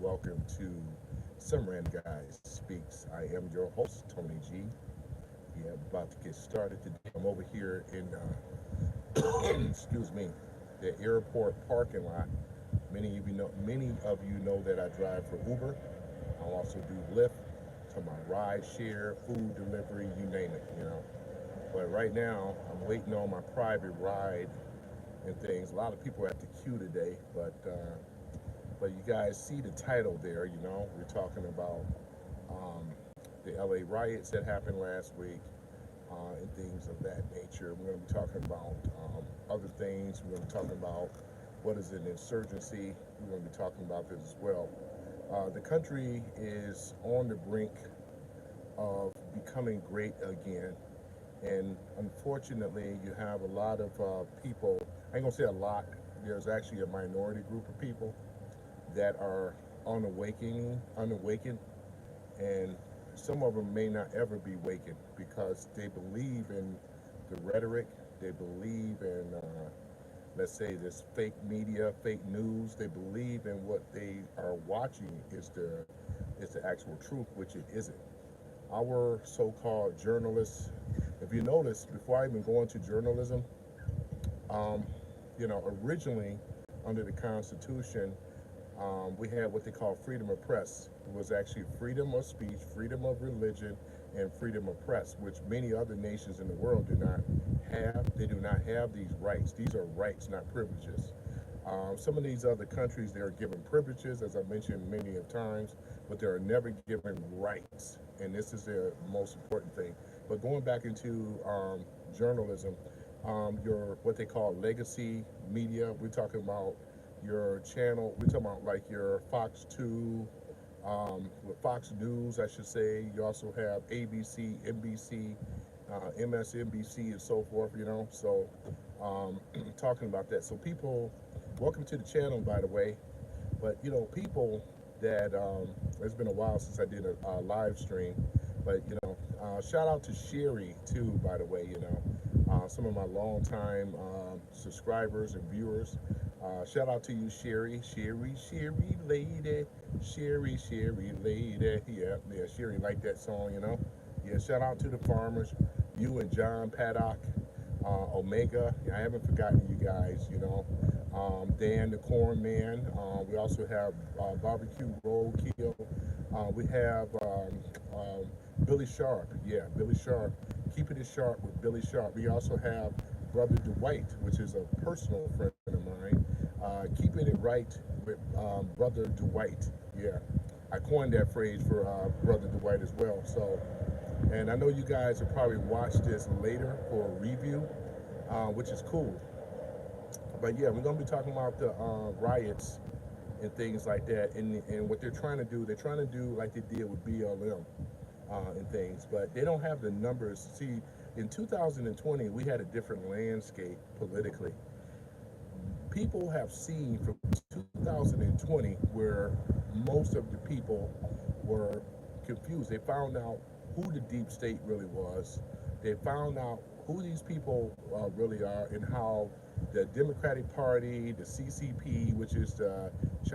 welcome to Some Random Guys Speaks. I am your host, Tony G. Yeah, about to get started today. I'm over here in, excuse me, the airport parking lot. Many of you know that I drive for Uber. I also do Lyft, to my ride share, food delivery, you name it. But right now, I'm waiting on my private ride and things. A lot of people are at the queue today, but you guys see the title there. We're talking about um, the LA riots that happened last week and things of that nature. We're going to be talking about other things. We're going to be talking about what is an insurgency. We're going to be talking about this as well. The country is on the brink of becoming great again. And unfortunately, you have a lot of people, I ain't gonna say a lot, there's actually a minority group of people that are unawakened, and some of them may not ever be wakened because they believe in the rhetoric, they believe in, let's say, this fake media, fake news. They believe in what they are watching is the actual truth, which it isn't. Our so-called journalists, if you notice, before I even go into journalism, um, originally under the Constitution, we had what they call freedom of press. It was actually freedom of speech, freedom of religion, and freedom of press, which many other nations in the world do not have. They do not have these rights. These are rights, not privileges. Some of these other countries, they are given privileges, as I mentioned many of times, but they are never given rights. And this is the most important thing. But going back into journalism, your what they call legacy media, we're talking about your channel, we're talking about like your Fox 2, with Fox News, I should say. You also have ABC, NBC, MSNBC, and so forth, So, talking about that. So, people, welcome to the channel, by the way. But, people that, it's been a while since I did a live stream, but, shout out to Sherry, too, by the way, some of my longtime subscribers and viewers. Shout out to you, Sherry. Sherry lady. Sherry lady. Yeah, Sherry liked that song. Yeah, shout out to the farmers, you and John Paddock, Omega. I haven't forgotten you guys. Dan the Corn Man. We also have Barbecue Roadkill. We have Billy Sharp. Yeah, Billy Sharp. Keeping it sharp with Billy Sharp. We also have Brother Dwight, which is a personal friend of mine. Keeping it right with Brother Dwight. Yeah, I coined that phrase for Brother Dwight as well. So, and I know you guys will probably watch this later for a review, which is cool. But yeah, we're gonna be talking about the riots and things like that, and what they're trying to do like they did with BLM and things, but they don't have the numbers. See, in 2020, we had a different landscape politically. People have seen from 2020 where most of the people were confused. They found out who the deep state really was. They found out who these people really are and how the Democratic Party, the CCP, which is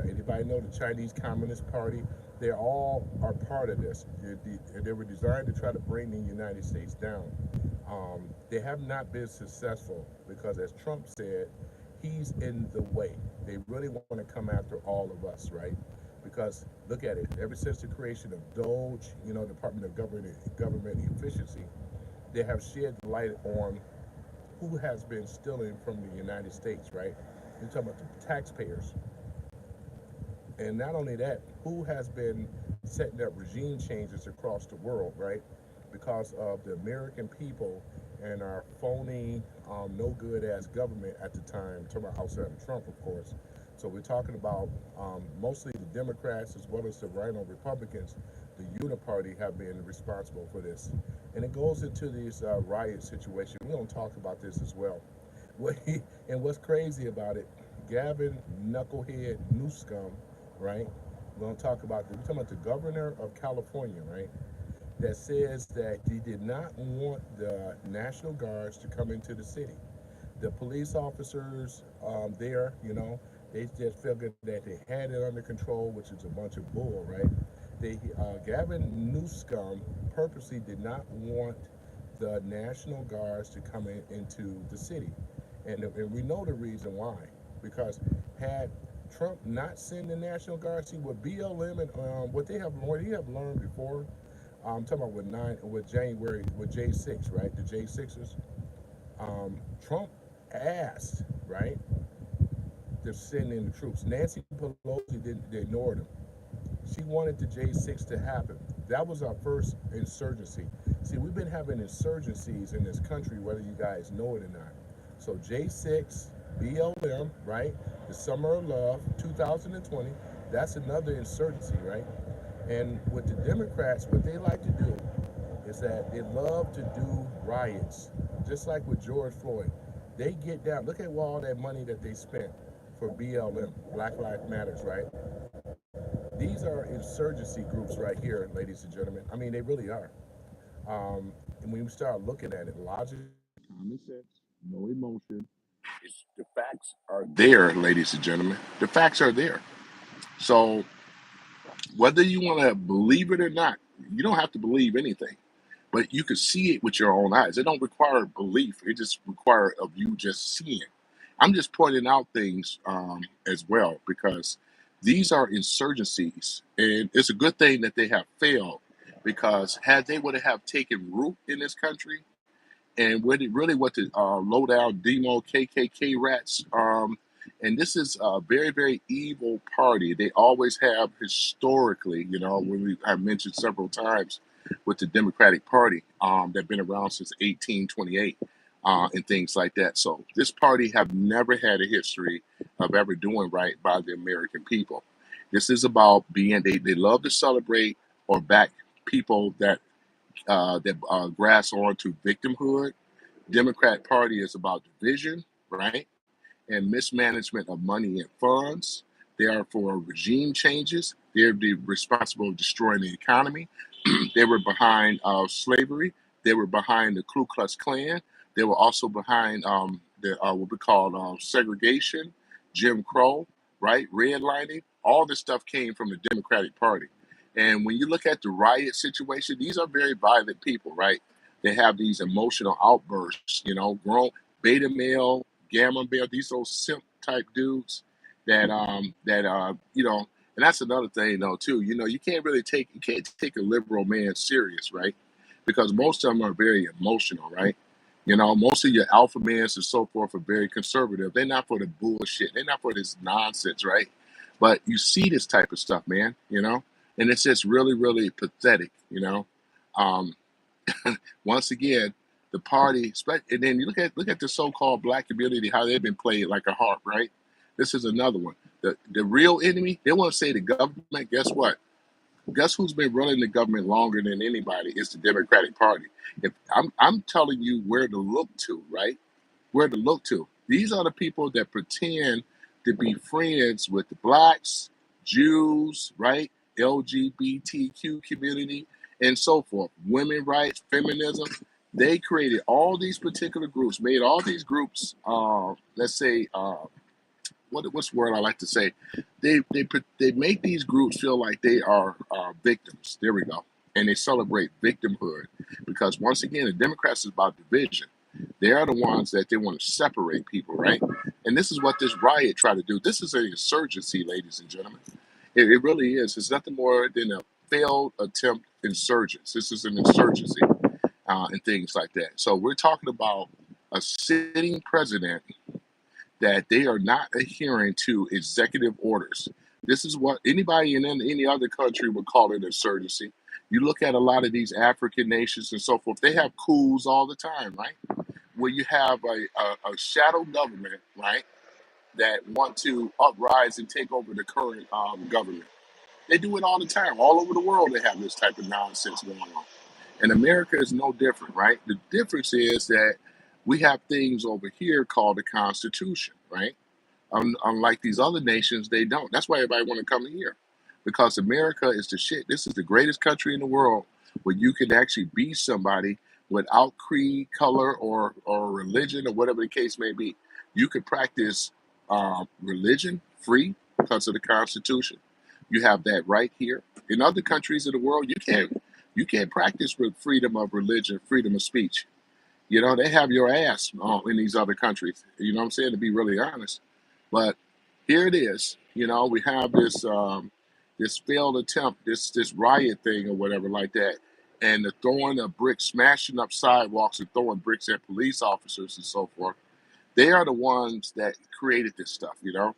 anybody know the Chinese Communist Party, they all are part of this. They were designed to try to bring the United States down. They have not been successful because, as Trump said, he's in the way. They really want to come after all of us, right? Because look at it. Ever since the creation of DOGE, Department of Government Efficiency, they have shed light on who has been stealing from the United States, right? You're talking about the taxpayers. And not only that, who has been setting up regime changes across the world, right? Because of the American people and our phony, no good ass government at the time, talking about outside of Trump, of course. So we're talking about mostly the Democrats as well as the Rhino Republicans. The Uniparty have been responsible for this. And it goes into this riot situation. We're going to talk about this as well. And what's crazy about it, Gavin Knucklehead Newscom, right? We're talking about the governor of California, right? That says that he did not want the National Guards to come into the city. The police officers there, They just figured that they had it under control, which is a bunch of bull, right? Gavin Newsom purposely did not want the National Guards to come into the city, and we know the reason why. Because had Trump not sent the National Guard, see what BLM and what he have learned before. I'm talking about with January with J6, right? The J6ers. Trump asked, right, to send in the troops. Nancy Pelosi didn't. They ignored him. She wanted the J6 to happen. That was our first insurgency. See, we've been having insurgencies in this country, whether you guys know it or not. So J6, BLM, right? The Summer of Love, 2020. That's another insurgency, right? And with the Democrats, what they like to do is that they love to do riots, just like with George Floyd. They get down. Look at all that money that they spent for BLM, Black Lives Matters, right? These are insurgency groups right here, ladies and gentlemen. I mean, they really are. And when you start looking at it, logic, common sense, no emotion. The facts are there, ladies and gentlemen. The facts are there. So whether you want to believe it or not, you don't have to believe anything, but you can see it with your own eyes. It don't require belief. It just require of you just seeing. I'm just pointing out things as well because these are insurgencies, and it's a good thing that they have failed because had they would have taken root in this country, and what the low down demo KKK rats. And this is a very, very evil party. They always have historically, when we have mentioned several times with the Democratic Party, they've been around since 1828 and things like that. So this party have never had a history of ever doing right by the American people. This is about they love to celebrate or back people that grasp on to victimhood. Democrat Party is about division, right? And mismanagement of money and funds. They are for regime changes. They're responsible for destroying the economy. They were behind slavery. They were behind the Ku Klux Klan. They were also behind the what we call segregation, Jim Crow, right? Redlining. All this stuff came from the Democratic Party. And when you look at the riot situation, these are very violent people, right? They have these emotional outbursts, grown beta male, gamma male, these those simp type dudes that and that's another thing though too. You can't take a liberal man serious, right? Because most of them are very emotional, right? Most of your alpha males and so forth are very conservative. They're not for the bullshit. They're not for this nonsense, right? But you see this type of stuff, man, and it's just really, really pathetic, Um, Once again, the party, and then you look at the so-called black community, how they've been played like a harp, right? This is another one. The real enemy, they want to say the government. Guess what? Guess who's been running the government longer than anybody? It's the Democratic Party. If I'm telling you where to look to, right? Where to look to. These are the people that pretend to be friends with the blacks, Jews, right? LGBTQ community, and so forth. Women rights, feminism. They created all these particular groups, made all these groups, let's say, what's the word I like to say? They make these groups feel like they are victims. There we go, and they celebrate victimhood because once again, the Democrats is about division. They are the ones that they want to separate people, right? And this is what this riot tried to do. This is an insurgency, ladies and gentlemen. It really is. It's nothing more than a failed attempt insurgence. This is an insurgency and things like that. So we're talking about a sitting president that they are not adhering to executive orders. This is what anybody in any other country would call an insurgency. You look at a lot of these African nations and so forth, they have coups all the time, right? Where you have a shadow government, right, that want to uprise and take over the current government. They do it all the time. All over the world, they have this type of nonsense going on. And America is no different, right? The difference is that we have things over here called the Constitution, right? Unlike these other nations, they don't. That's why everybody want to come here, because America is the shit. This is the greatest country in the world where you can actually be somebody without creed, color, or religion, or whatever the case may be. You can practice religion free because of the Constitution. You have that right here. In other countries of the world, you can't practice with freedom of religion, freedom of speech. You know, they have your ass in these other countries. You know what I'm saying? To be really honest, but here it is. You know, we have this failed attempt, this riot thing or whatever like that, and the throwing of bricks, smashing up sidewalks, and throwing bricks at police officers and so forth. They are the ones that created this stuff. You know,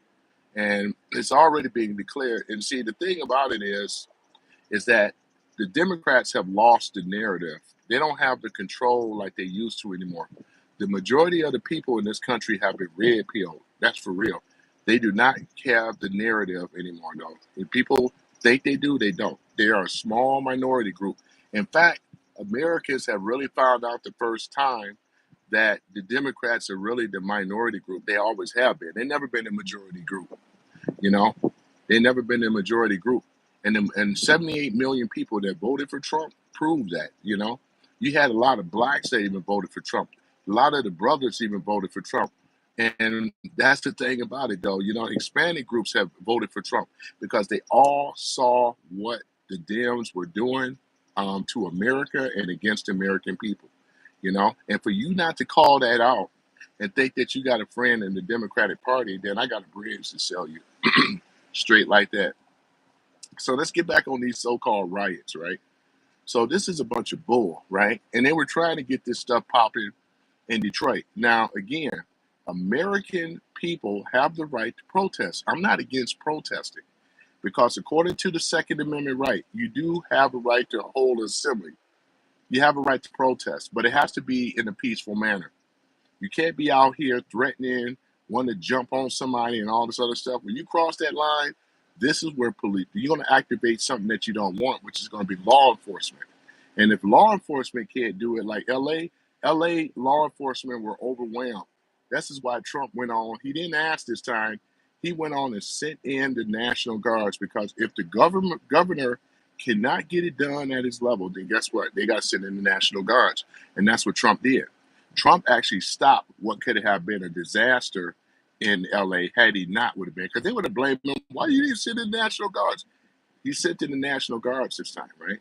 and it's already being declared. And see, the thing about it is that the Democrats have lost the narrative. They don't have the control like they used to anymore. The majority of the people in this country have been red pilled. That's for real. They do not have the narrative anymore, though. If people think they do, they don't. They are a small minority group. In fact, Americans have really found out the first time that the Democrats are really the minority group. They always have been. They've never been a majority group. You know, they never been a majority group, and 78 million people that voted for Trump proved that. You know, you had a lot of blacks that even voted for Trump. A lot of the brothers even voted for Trump, and that's the thing about it, though. You know, Hispanic groups have voted for Trump because they all saw what the Dems were doing to America and against American people. You know, and for you not to call that out and think that you got a friend in the Democratic Party, then I got a bridge to sell you. Straight like that. So let's get back on these so-called riots, right? So this is a bunch of bull, right? And they were trying to get this stuff popping in Detroit. Now, again, American people have the right to protest. I'm not against protesting because according to the Second Amendment right, you do have a right to hold assembly. You have a right to protest, but it has to be in a peaceful manner. You can't be out here threatening, wanting to jump on somebody and all this other stuff. When you cross that line, this is where police, you're going to activate something that you don't want, which is going to be law enforcement. And if law enforcement can't do it, like LA law enforcement were overwhelmed. This is why Trump went on. He didn't ask this time. He went on and sent in the National Guards because if the governor cannot get it done at his level, then guess what? They got to send in the National Guards. And that's what Trump did. Trump actually stopped what could have been a disaster in LA had he not would have been, because they would have blamed him. Why you didn't send in the National Guards? He sent in the National Guards this time, right?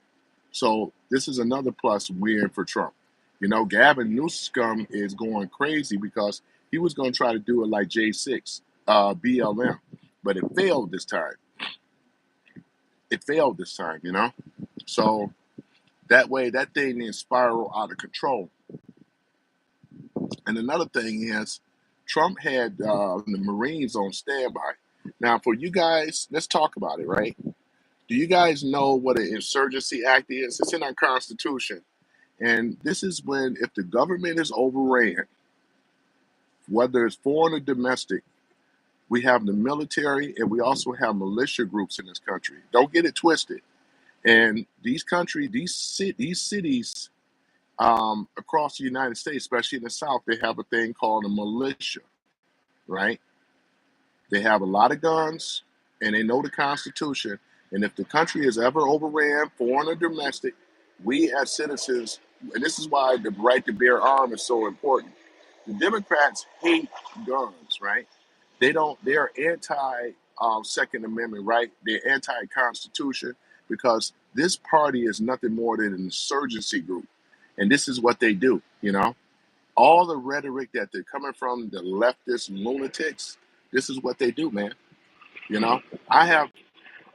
So this is another plus win for Trump. You know, Gavin Newsom is going crazy because he was going to try to do it like J6, BLM, but it failed this time. It failed this time, you know? So that way, that thing didn't spiral out of control. And another thing is, Trump had the Marines on standby. Now, for you guys, let's talk about it, right? Do you guys know what an insurgency act is? It's in our Constitution. And this is when, if the government is overran, whether it's foreign or domestic, we have the military and we also have militia groups in this country. Don't get it twisted. And these countries, these cities across the United States, especially in the South, they have a thing called a militia, right? They have a lot of guns and they know the Constitution. And if the country is ever overran, foreign or domestic, we as citizens, and this is why the right to bear arms is so important. The Democrats hate guns, right? They are anti Second Amendment, right? They're anti Constitution because this party is nothing more than an insurgency group. And this is what they do, you know? All the rhetoric that they're coming from the leftist lunatics, this is what they do, man. You know, I have,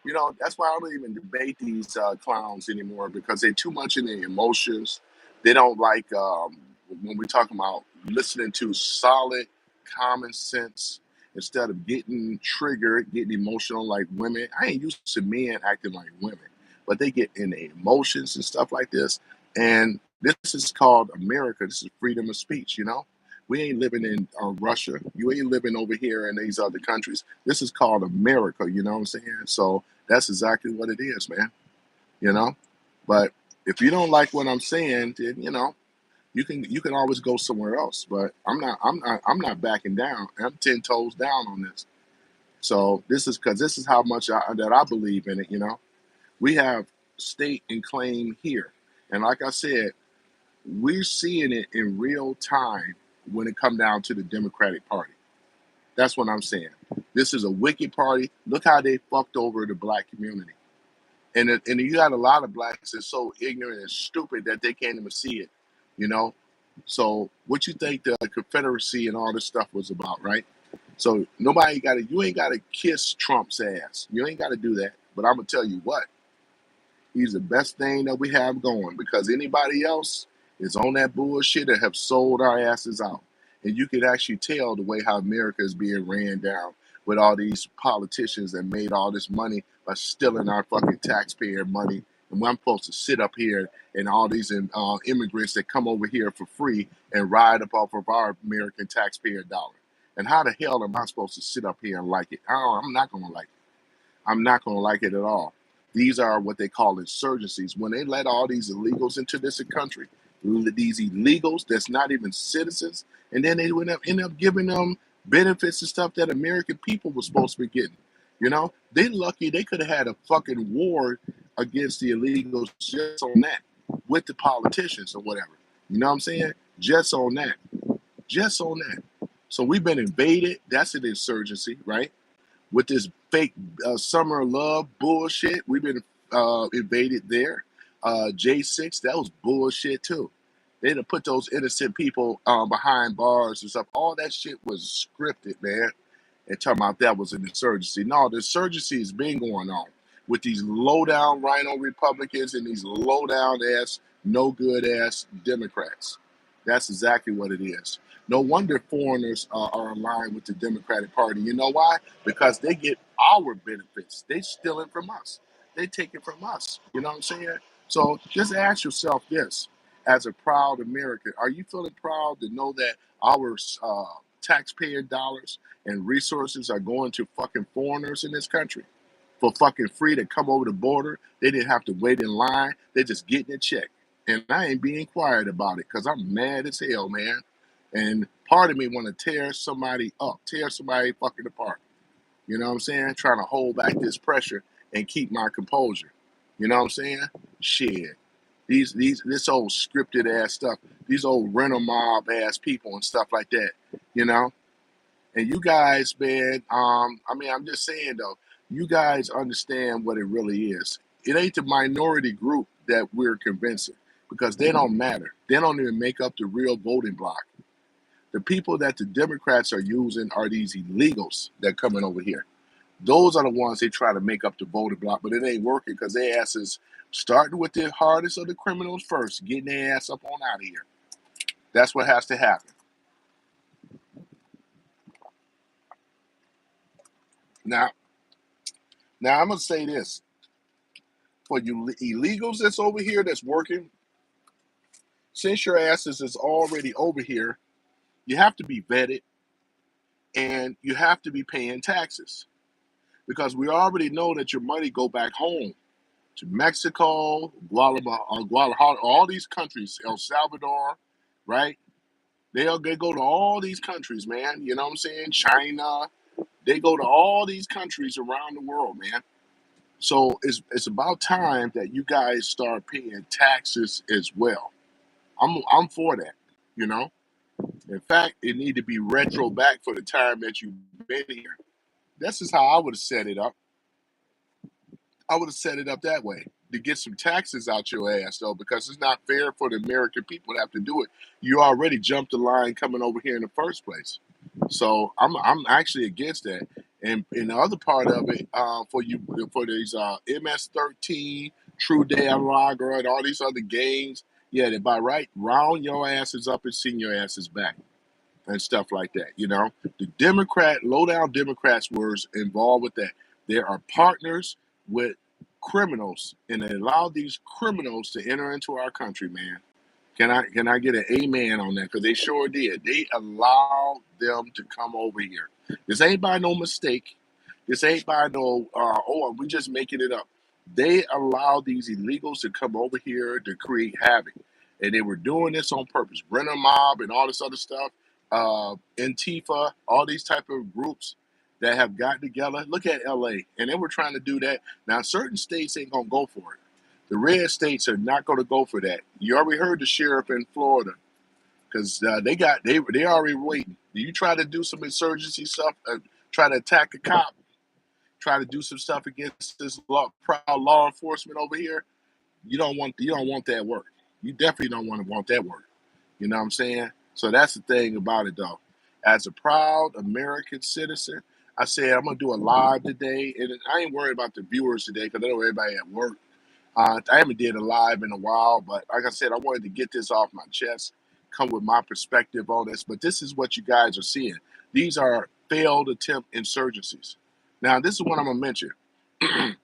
you know, that's why I don't even debate these clowns anymore because they're too much in their emotions. They don't like when we're talking about listening to solid common sense instead of getting triggered, getting emotional like women. I ain't used to men acting like women, but they get in their emotions and stuff like this. And this is called America. This is freedom of speech, you know? We ain't living in Russia. You ain't living over here in these other countries. This is called America, you know what I'm saying? So that's exactly what it is, man. You know, but if you don't like what I'm saying, then you know you can always go somewhere else. But I'm not backing down. I'm 10 toes down on this. So this is because this is how much that I believe in it. You know, we have state and claim here, and like I said, we're seeing it in real time when it come down to the Democratic Party. That's what I'm saying. This is a wicked party. Look how they fucked over the black community. And you got a lot of blacks that's so ignorant and stupid that they can't even see it, you know. So what you think the Confederacy and all this stuff was about, right? So nobody got to. You ain't got to kiss Trump's ass. You ain't got to do that. But I'm gonna tell you what. He's the best thing that we have going because anybody else is on that bullshit and have sold our asses out. And you could actually tell the way how America is being ran down with all these politicians that made all this money by stealing our fucking taxpayer money. And I'm supposed to sit up here and all these immigrants that come over here for free and ride up off of our American taxpayer dollar. And how the hell am I supposed to sit up here and like it? I'm not going to like it. I'm not going to like it at all. These are what they call insurgencies. When they let all these illegals into this country, these illegals that's not even citizens, and then they end up giving them benefits and stuff that American people were supposed to be getting. You know, they lucky they could have had a fucking war against the illegals just on that with the politicians or whatever. You know what I'm saying? Just on that. Just on that. So we've been invaded. That's an insurgency, right? With this fake summer of love bullshit. We've been invaded there. J6, that was bullshit too. They'd have put those innocent people behind bars and stuff. All that shit was scripted, man. And talking about that was an insurgency. No, the insurgency has been going on with these low down rhino Republicans and these low down ass, no good ass Democrats. That's exactly what it is. No wonder foreigners are aligned with the Democratic Party. You know why? Because they get our benefits. They steal it from us. They take it from us. You know what I'm saying? So just ask yourself this: as a proud American, are you feeling proud to know that our taxpayer dollars and resources are going to fucking foreigners in this country for fucking free to come over the border? They didn't have to wait in line. They're just getting a check. And I ain't being quiet about it because I'm mad as hell, man. And part of me want to tear somebody up, tear somebody fucking apart. You know what I'm saying? Trying to hold back this pressure and keep my composure. You know what I'm saying? Shit. This old scripted ass stuff, these old rental mob ass people and stuff like that, you know? And you guys, man, I mean, I'm just saying though, you guys understand what it really is. It ain't the minority group that we're convincing because they don't matter. They don't even make up the real voting bloc. The people that the Democrats are using are these illegals that coming over here. Those are the ones they try to make up the voting bloc, but it ain't working because their asses starting with the hardest of the criminals first, getting their ass up on out of here. That's what has to happen. Now, now I'm gonna say this for you illegals that's over here that's working. Since your asses is already over here, you have to be vetted and you have to be paying taxes because we already know that your money go back home to Mexico, Guadalajara, all these countries, El Salvador, right? They go to all these countries, man. You know what I'm saying? China. They go to all these countries around the world, man. So it's about time that you guys start paying taxes as well. I'm for that, you know. In fact, it need to be retro back for the time that you've been here. This is how I would have set it up. I would have set it up that way to get some taxes out your ass though, because it's not fair for the American people to have to do it. You already jumped the line coming over here in the first place. So I'm actually against that. And the other part of it, for you for these MS-13, True Damn Lager, and all these other games, yeah, they by right round your asses up and send your asses back and stuff like that. You know, the low down Democrats were involved with that. There are partners with criminals, and they allow these criminals to enter into our country, man. Can I get an amen on that? Because they sure did. They allowed them to come over here. This ain't by no mistake. This ain't by no we just making it up. They allowed these illegals to come over here to create havoc, and they were doing this on purpose. Brenner Mob and all this other stuff, Antifa, all these type of groups that have gotten together. Look at LA, and they were trying to do that. Now certain states ain't gonna go for it. The red states are not going to go for that. You already heard the sheriff in Florida because they already waiting. Do you try to do some insurgency stuff, try to attack a cop, try to do some stuff against this proud law enforcement over here? You don't want that work. You definitely don't want that work. You know what I'm saying? So that's the thing about it, though. As a proud American citizen, I said I'm gonna do a live today, and I ain't worried about the viewers today because I know everybody at work. I haven't did a live in a while, but like I said, I wanted to get this off my chest, come with my perspective on this. But this is what you guys are seeing. These are failed attempt insurgencies. Now, this is what I'm gonna mention. I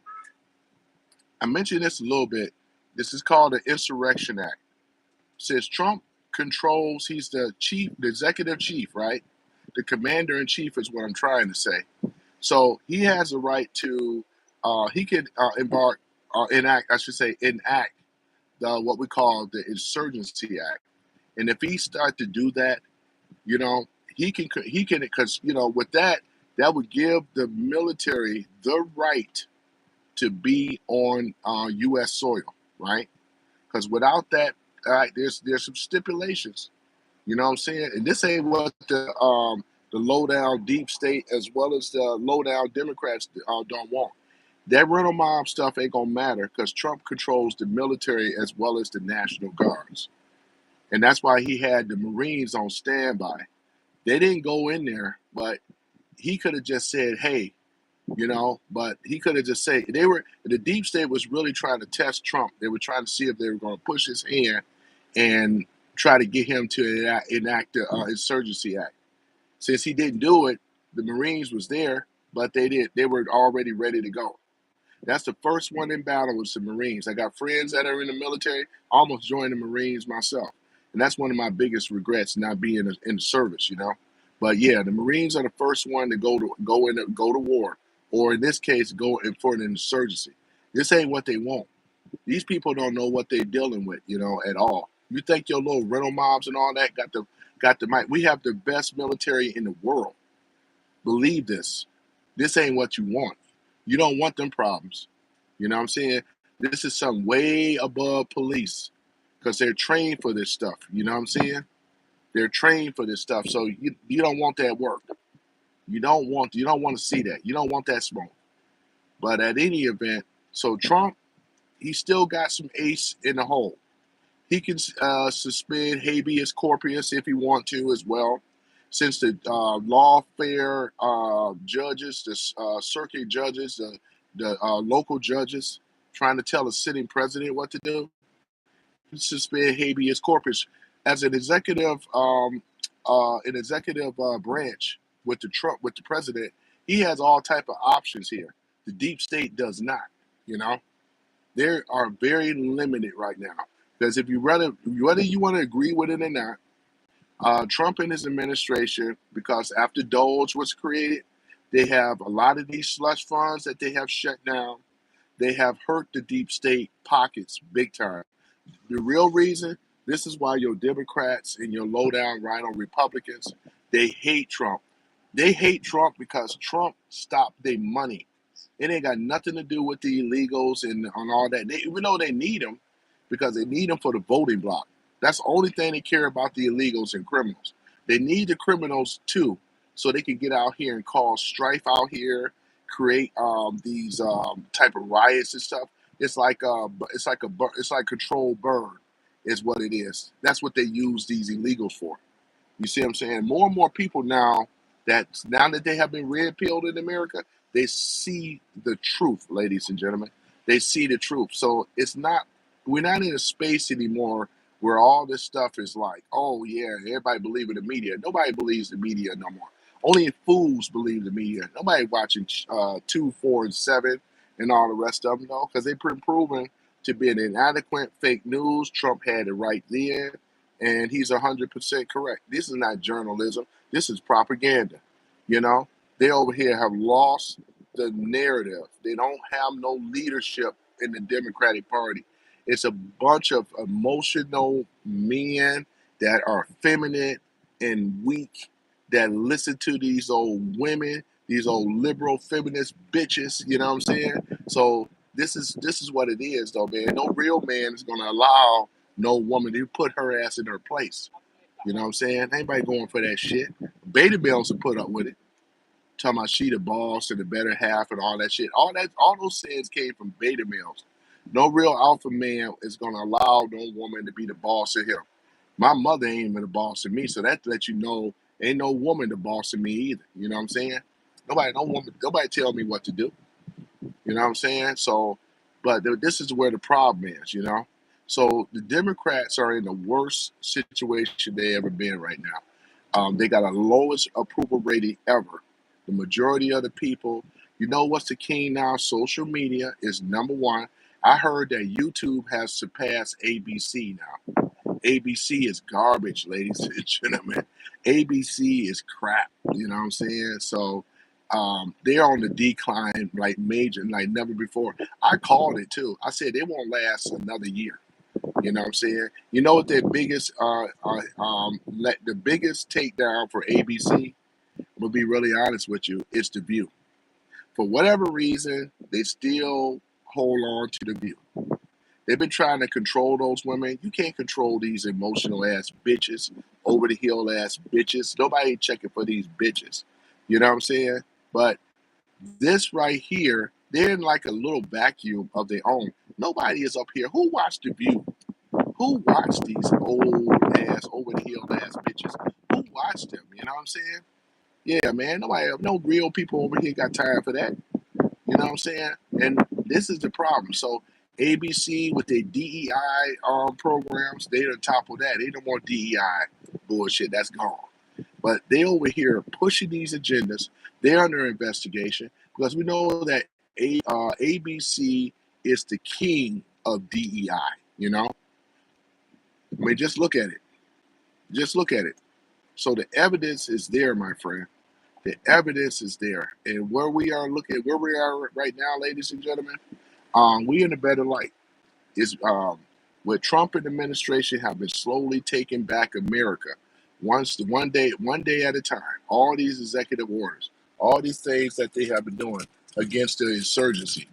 mentioned this a little bit. This is called the Insurrection Act. Says Trump controls, he's the chief, the executive chief, right? The commander in chief is what I'm trying to say. So he has a right to, he can enact, I should say, enact what we call the Insurgency Act. And if he start to do that, you know, he can, because, with that, that would give the military the right to be on U.S. soil, right? Because without that, there's some stipulations. You know what I'm saying? And this ain't what the low down deep state as well as the low down Democrats don't want. That rental mob stuff ain't gonna matter because Trump controls the military as well as the National Guards, and that's why he had the Marines on standby. They didn't go in there, but he could have just said, "Hey." But he could have just said the deep state was really trying to test Trump. They were trying to see if they were going to push his hand and try to get him to enact the Insurgency Act. Since he didn't do it, the Marines was there, but they did. They were already ready to go. That's the first one in battle was the Marines. I got friends that are in the military. I almost joined the Marines myself, and that's one of my biggest regrets not being in the service. But yeah, the Marines are the first one to go to war, or in this case, go in for an insurgency. This ain't what they want. These people don't know what they're dealing with, at all. You think your little rental mobs and all that got the mic? We have the best military in the world. Believe this. This ain't what you want. You don't want them problems. You know what I'm saying? This is something way above police because they're trained for this stuff. You know what I'm saying? They're trained for this stuff. So you don't want that work. You don't want to see that. You don't want that smoke. But at any event, so Trump, he still got some ace in the hole. He can suspend habeas corpus if he want to as well. Since the lawfare judges, the circuit judges, the local judges trying to tell a sitting president what to do, suspend habeas corpus as an executive branch with the president. He has all type of options here. The deep state does not. You know, they are very limited right now because if you whether you want to agree with it or not, Trump and his administration, because after Doge was created, they have a lot of these slush funds that they have shut down. They have hurt the deep state pockets big time. The real reason, this is why your Democrats and your low down rhino Republicans, they hate Trump. They hate Trump because Trump stopped their money. It ain't got nothing to do with the illegals and on all that. Even though they need them, because they need them for the voting block. That's the only thing they care about, the illegals and criminals. They need the criminals too, so they can get out here and cause strife out here, create these type of riots and stuff. It's like controlled burn, is what it is. That's what they use these illegals for. You see what I'm saying? More and more people now that they have been red pilled in America, they see the truth, ladies and gentlemen. They see the truth. So we're not in a space anymore where all this stuff is like, oh yeah, everybody believe in the media. Nobody believes the media no more. Only fools believe the media. Nobody watching 2, 4, and 7 and all the rest of them, though, because they've been proven to be an inadequate fake news. Trump had it right then, and he's 100% correct. This is not journalism. This is propaganda. You know, they over here have lost the narrative. They don't have no leadership in the Democratic Party. It's a bunch of emotional men that are feminine and weak that listen to these old women, these old liberal feminist bitches. You know what I'm saying? So this is what it is, though, man. No real man is gonna allow no woman to put her ass in her place. You know what I'm saying? Ain't nobody going for that shit. Beta males will put up with it, talking about she the boss and the better half and all that shit. All those sins came from beta males. No real alpha man is gonna allow no woman to be the boss of him. My mother ain't even the boss of me, so that lets you know ain't no woman the boss of me either. You know what I'm saying? No woman, nobody tell me what to do. You know what I'm saying? So, but this is where the problem is, you know? So the Democrats are in the worst situation they ever been right now. They got a lowest approval rating ever. The majority of the people, you know what's the king now? Social media is number one. I heard that YouTube has surpassed ABC now. ABC is garbage, ladies and gentlemen. ABC is crap. You know what I'm saying? So they're on the decline like major, like never before. I called it too. I said they won't last another year. You know what I'm saying? You know what their biggest, the biggest takedown for ABC? I'm gonna be really honest with you. It's the View. For whatever reason, they still hold on to the View. They've been trying to control those women. You can't control these emotional ass bitches, over the hill ass bitches. Nobody ain't checking for these bitches. You know what I'm saying? But this right here, they're in like a little vacuum of their own. Nobody is up here. Who watched The View? Who watched these old ass, over the hill ass bitches? Who watched them? You know what I'm saying? Yeah, man. No real people over here got time for that. You know what I'm saying? And this is the problem. So ABC with their DEI programs, they on top of that. They no more DEI bullshit. That's gone. But they over here pushing these agendas. They're under investigation because we know that ABC is the king of DEI. You know, I mean, just look at it. Just look at it. So the evidence is there, my friend. The evidence is there, and where we are right now, ladies and gentlemen. We in a better light. Is What Trump and the administration have been slowly taking back America, one day at a time. All these executive orders, all these things that they have been doing against the insurgency.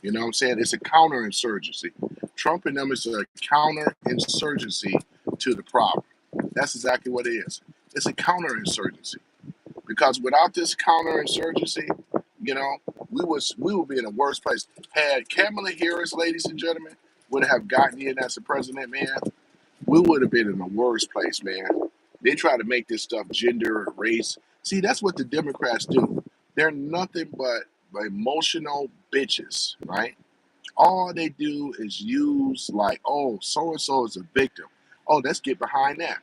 You know what I'm saying? It's a counterinsurgency. Trump and them is a counterinsurgency to the problem. That's exactly what it is. It's a counterinsurgency. Because without this counterinsurgency, you know, we would be in a worse place. Had Kamala Harris, ladies and gentlemen, would have gotten in as a president, man, we would have been in a worse place, man. They try to make this stuff gender, race. See, that's what the Democrats do. They're nothing but emotional bitches, right? All they do is use like, oh, so and so is a victim. Oh, let's get behind that.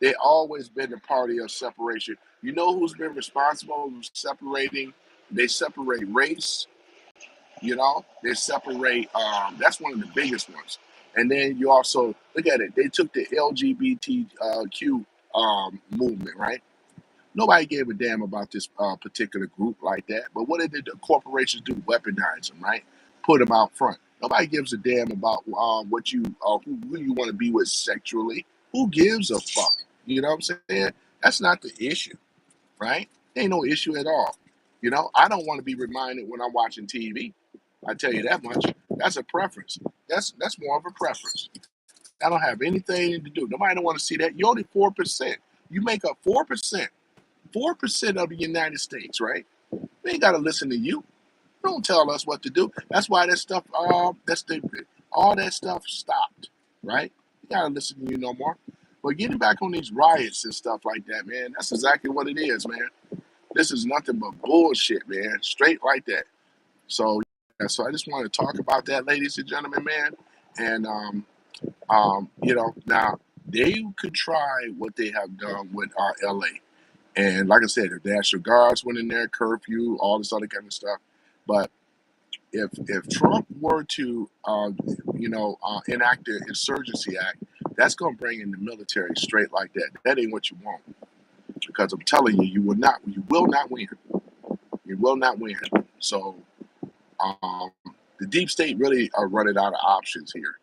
They always been the party of separation. You know who's been responsible for separating? They separate race. You know, they separate. That's one of the biggest ones. And then you also look at it. They took the LGBTQ movement, right? Nobody gave a damn about this particular group like that. But what did the corporations do? Weaponize them, right? Put them out front. Nobody gives a damn about who you want to be with sexually. Who gives a fuck? You know what I'm saying? That's not the issue, right? Ain't no issue at all. You know, I don't want to be reminded when I'm watching TV. I tell you that much. That's a preference. That's more of a preference. I don't have anything to do. Nobody don't want to see that. You're only 4%. You make up 4% of the United States, right? We ain't got to listen to you. Don't tell us what to do. That's why that stuff, all that stuff stopped, right? We got to listen to you no more. But getting back on these riots and stuff like that, man, that's exactly what it is, man. This is nothing but bullshit, man. Straight like that. So, yeah, so I just want to talk about that, ladies and gentlemen, man. And, now they could try what they have done with LA. And like I said, the National Guards went in there, curfew, all this other kind of stuff. But if Trump were to, enact the Insurgency Act, that's going to bring in the military straight like that. That ain't what you want, because I'm telling you, you will not win. You will not win. So um, the deep state really are running out of options here,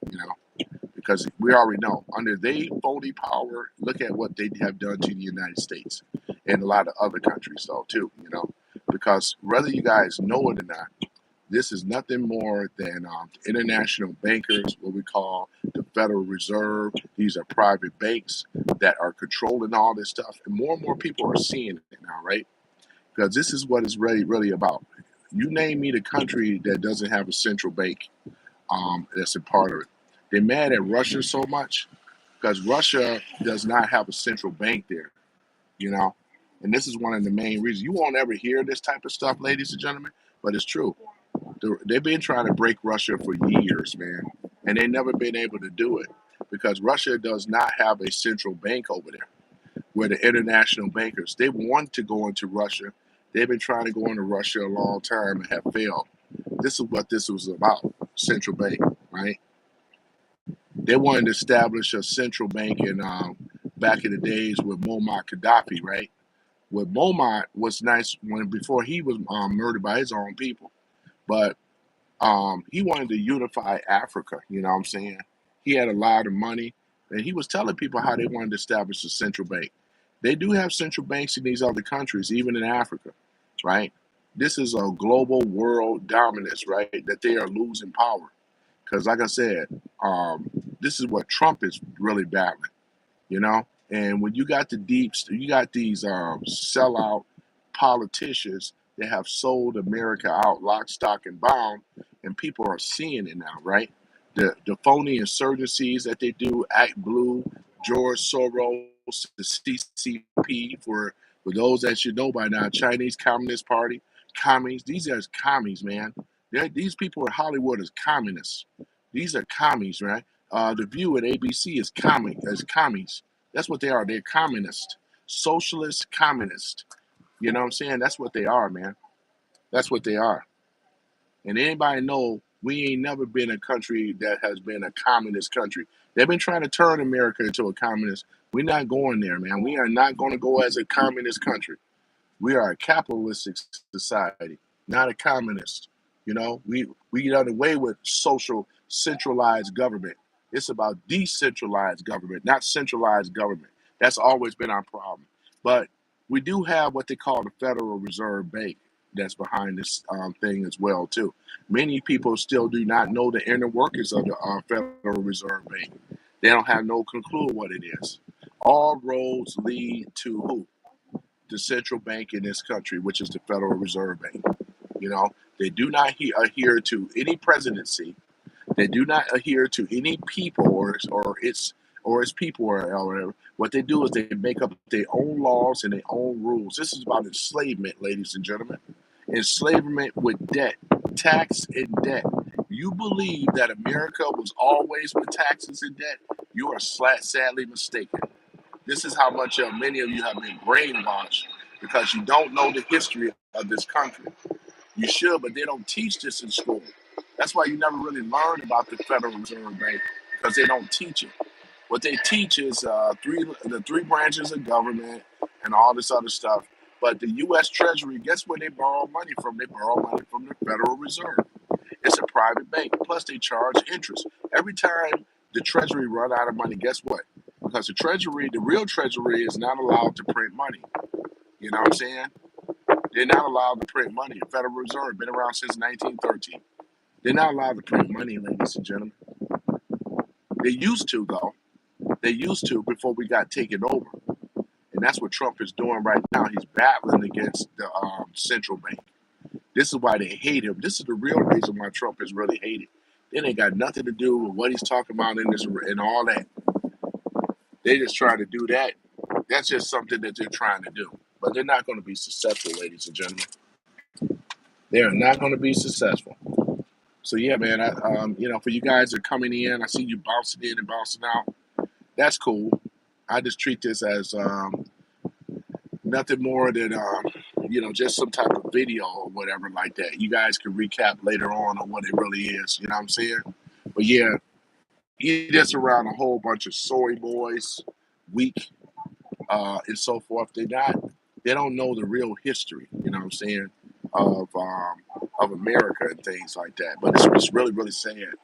because we already know under their phony power, look at what they have done to the United States and a lot of other countries, though, too, because whether you guys know it or not, This is nothing more than international bankers, what we call the Federal Reserve. These are private banks that are controlling all this stuff. And more people are seeing it now, right? Because this is what it's really about. You name me the country that doesn't have a central bank that's a part of it. They're mad at Russia so much because Russia does not have a central bank there, you know? And this is one of the main reasons. You won't ever hear this type of stuff, ladies and gentlemen, but it's true. They've been trying to break Russia for years, man, and they've never been able to do it because Russia does not have a central bank over there. Where the international bankers they want to go into Russia, they've been trying to go into Russia a long time and have failed. This is what this was about: central bank, right? They wanted to establish a central bank in back in the days with Muammar Gaddafi, right? With Muammar was nice when before he was murdered by his own people, but he wanted to unify Africa. You know what I'm saying? He had a lot of money, and he was telling people how they wanted to establish a central bank. They do have central banks in these other countries, even in Africa, right? This is a global world dominance, right? That they are losing power. Because, like I said, this is what Trump is really battling, you know. And when you got the deeps, you got these sellout politicians that have sold America out lock, stock, and bond, and people are seeing it now, right? The phony insurgencies that they do, Act Blue, George Soros, the CCP for those that should know by now, Chinese Communist Party, commies. These are commies, man. These people in Hollywood is communists. These are commies, right? The View at ABC is commies. That's what they are. They're communist, socialist, communist. You know what I'm saying? That's what they are, man. That's what they are. And anybody know we ain't never been a country that has been a communist country. They've been trying to turn America into a communist. We're not going there, man. We are not going to go as a communist country. We are a capitalistic society, not a communist. You know, we done away with social centralized government. It's about decentralized government, not centralized government. That's always been our problem. But we do have what they call the Federal Reserve Bank that's behind this thing as well too. Many people still do not know the inner workings of the Federal Reserve Bank. They don't have no clue what it is. All roads lead to who? The central bank in this country, which is the Federal Reserve Bank. You know, they do not adhere to any presidency. They do not adhere to any people or its people or whatever. What they do is they make up their own laws and their own rules. This is about enslavement, ladies and gentlemen. Enslavement with debt, tax and debt. You believe that America was always with taxes and debt? You are sadly mistaken. This is how much many of you have been brainwashed because you don't know the history of this country. You should, but they don't teach this in school. That's why you never really learn about the Federal Reserve Bank because they don't teach it. What they teach is the three branches of government and all this other stuff. But the U.S. Treasury, guess where they borrow money from? They borrow money from the Federal Reserve. It's a private bank. Plus, they charge interest. Every time the Treasury run out of money, guess what? Because the real Treasury is not allowed to print money. You know what I'm saying? They're not allowed to print money. The Federal Reserve been around since 1913. They're not allowed to print money, ladies and gentlemen. They used to, though. They used to before we got taken over. And that's what Trump is doing right now. He's battling against the central bank. This is why they hate him. This is the real reason why Trump is really hated. It ain't got nothing to do with what he's talking about in this and all that. They just trying to do that. That's just something that they're trying to do. But they're not going to be successful, ladies and gentlemen. They are not going to be successful. So yeah, man. For you guys that are coming in, I see you bouncing in and bouncing out. That's cool. I just treat this as nothing more than just some type of video or whatever like that. You guys can recap later on what it really is. You know what I'm saying? But yeah, he just around a whole bunch of soy boys, weak, and so forth. They don't know the real history. You know what I'm saying? Of America and things like that. But it's really really sad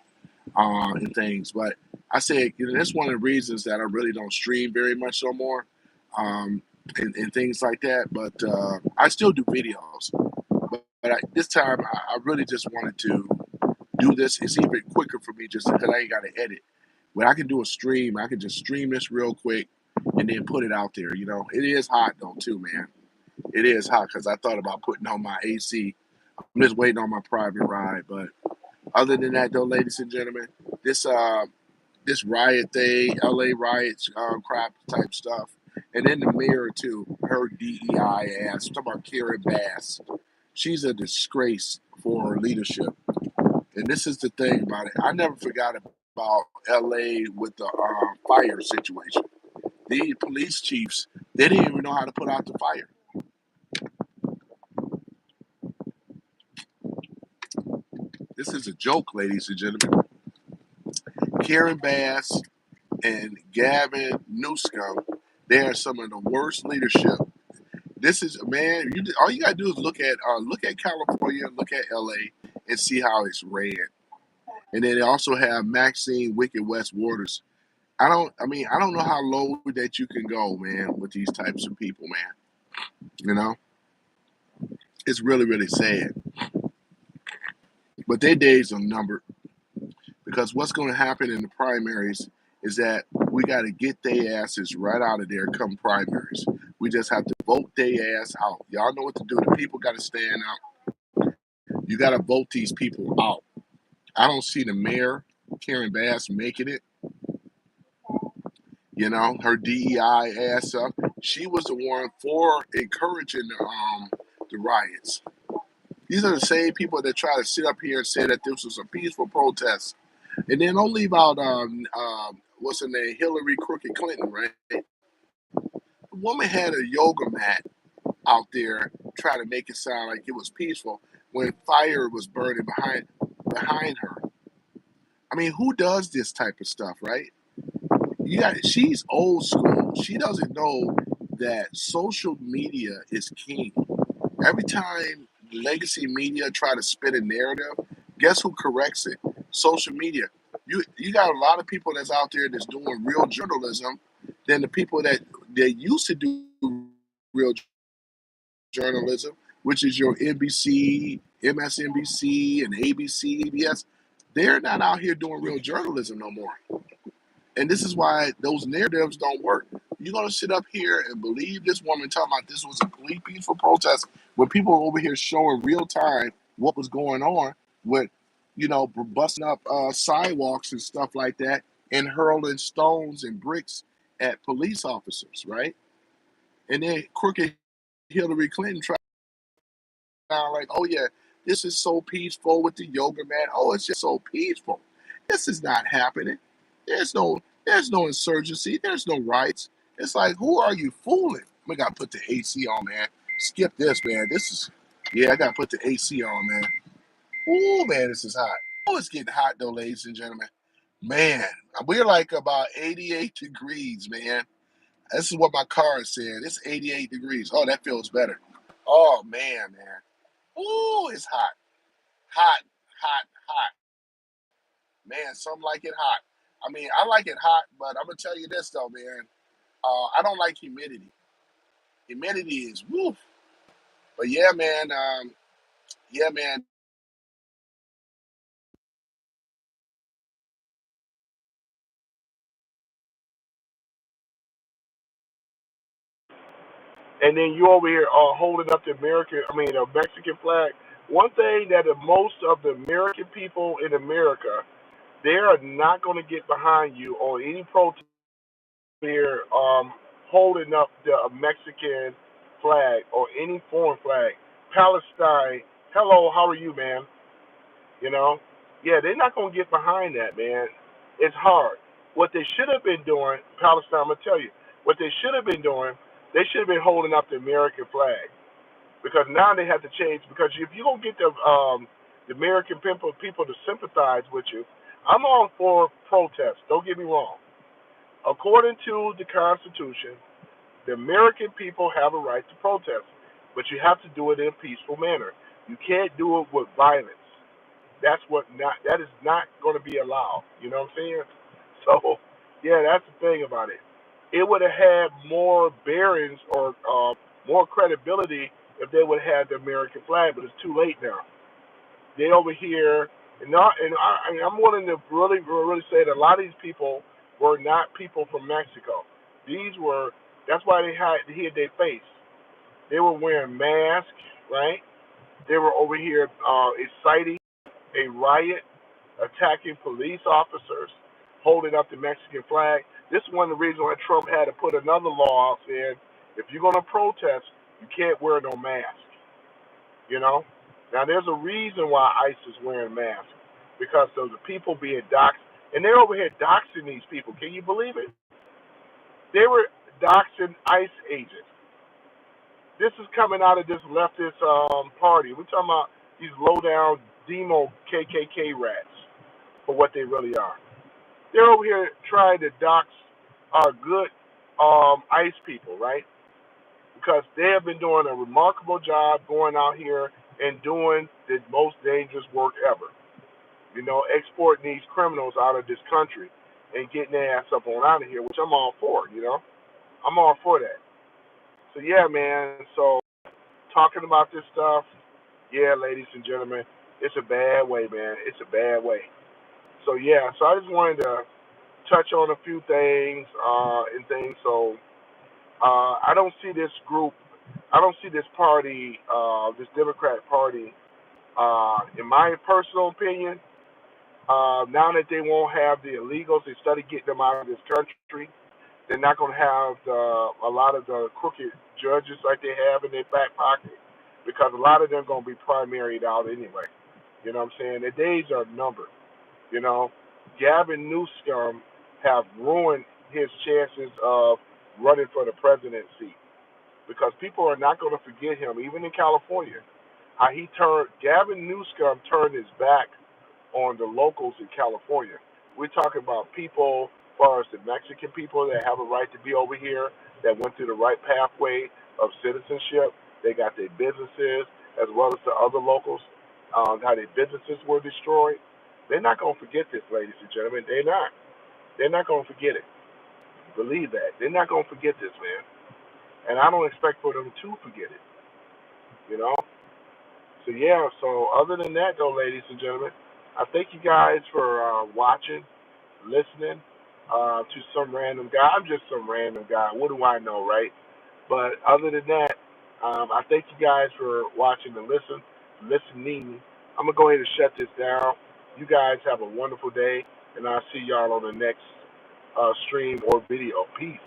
and things. But I said, that's one of the reasons that I really don't stream very much no more. And things like that. But I still do videos. But this time, I really just wanted to do this. It's even quicker for me just because I ain't got to edit. When I can do a stream, I can just stream this real quick and then put it out there. You know, it is hot though too, man. It is hot because I thought about putting on my AC. I'm just waiting on my private ride. But other than that, though, ladies and gentlemen, this this riot thing, LA riots, crap type stuff, and then the mayor too, her DEI ass. I'm talking about Karen Bass. She's a disgrace for her leadership. And this is the thing about it. I never forgot about LA with the fire situation. The police chiefs, they didn't even know how to put out the fire. This is a joke, ladies and gentlemen. Karen Bass and Gavin Newsom, they are some of the worst leadership. This is, man. All you gotta do is look at California, look at LA, and see how it's ran. And then they also have Maxine Wicked West Waters. I don't know how low that you can go, man, with these types of people, man. You know, it's really, really sad. But their days are numbered because what's going to happen in the primaries is that we got to get their asses right out of there come primaries. We just have to vote their ass out. Y'all know what to do. The people got to stand out. You got to vote these people out. I don't see the mayor, Karen Bass, making it. You know, her DEI ass up. She was the one for encouraging the riots. These are the same people that try to sit up here and say that this was a peaceful protest, and then don't leave out what's her name, Hillary Crooked Clinton, right? The woman had a yoga mat out there trying to make it sound like it was peaceful when fire was burning behind her. I mean, who does this type of stuff, right? She's old school. She doesn't know that social media is king. Every time legacy media try to spin a narrative, guess who corrects it? Social media. You got a lot of people that's out there that's doing real journalism than the people that used to do real journalism, which is your NBC, MSNBC, and ABC, CBS. They're not out here doing real journalism no more. And this is why those narratives don't work. You're gonna sit up here and believe this woman talking about this was a complete peaceful protest when people are over here showing real time what was going on with, busting up sidewalks and stuff like that and hurling stones and bricks at police officers, right? And then crooked Hillary Clinton tried sound like, oh yeah, this is so peaceful with the yoga mat. Oh, it's just so peaceful. This is not happening. There's no insurgency. There's no riots. It's like, who are you fooling? We gotta put the AC on, man. Skip this, man. Yeah, I gotta put the AC on, man. Ooh, man, this is hot. Oh, it's getting hot though, ladies and gentlemen. Man, we're like about 88 degrees, man. This is what my car is saying. It's 88 degrees. Oh, that feels better. Oh man. Ooh, it's hot. Hot, hot, hot. Man, some like it hot. I mean, I like it hot, but I'm gonna tell you this though, man. I don't like humidity. Humidity is woof. But yeah, man. And then you over here holding up the Mexican flag. One thing that most of the American people in America, they are not going to get behind you on any protest here holding up the Mexican flag or any foreign flag. Palestine, hello, how are you, man? You know, yeah, they're not going to get behind that, man. It's hard. What they should have been doing, Palestine, I'm gonna tell you, what they should have been doing, they should have been holding up the American flag because now they have to change. Because if you don't get the American people to sympathize with you, I'm all for protest. Don't get me wrong. According to the Constitution, the American people have a right to protest, but you have to do it in a peaceful manner. You can't do it with violence. That is not going to be allowed. You know what I'm saying? So, yeah, that's the thing about it. It would have had more bearings or more credibility if they would have had the American flag, but it's too late now. They over here, I'm willing to really say that a lot of these people were not people from Mexico. These were, that's why they hid their face. They were wearing masks, right? They were over here inciting a riot, attacking police officers, holding up the Mexican flag. This is one of the reasons why Trump had to put another law out saying, if you're going to protest, you can't wear no mask. You know? Now, there's a reason why ICE is wearing masks, because of the people being doxxed. And they're over here doxing these people. Can you believe it? They were doxing ICE agents. This is coming out of this leftist party. We're talking about these low-down demo KKK rats for what they really are. They're over here trying to dox our good ICE people, right? Because they have been doing a remarkable job going out here and doing the most dangerous work ever. You know, exporting these criminals out of this country and getting their ass up on out of here, which I'm all for, you know. I'm all for that. So, yeah, man, so talking about this stuff, yeah, ladies and gentlemen, it's a bad way, man. It's a bad way. So, yeah, so I just wanted to touch on a few things and things. So, I don't see this group, I don't see this party, this Democrat Party, in my personal opinion, now that they won't have the illegals, they started getting them out of this country. They're not going to have a lot of the crooked judges like they have in their back pocket, because a lot of them going to be primaried out anyway. You know what I'm saying? Their days are numbered. You know, Gavin Newsom have ruined his chances of running for the presidency, because people are not going to forget him, even in California. How Gavin Newsom turned his back on the locals in California. We're talking about people, as far as the Mexican people that have a right to be over here, that went through the right pathway of citizenship. They got their businesses, as well as the other locals, how their businesses were destroyed. They're not going to forget this, ladies and gentlemen. They're not. They're not going to forget it. Believe that. They're not going to forget this, man. And I don't expect for them to forget it, you know? So, yeah, so other than that, though, ladies and gentlemen, I thank you guys for watching, listening to some random guy. I'm just some random guy. What do I know, right? But other than that, I thank you guys for watching and listening. I'm going to go ahead and shut this down. You guys have a wonderful day, and I'll see y'all on the next stream or video. Peace.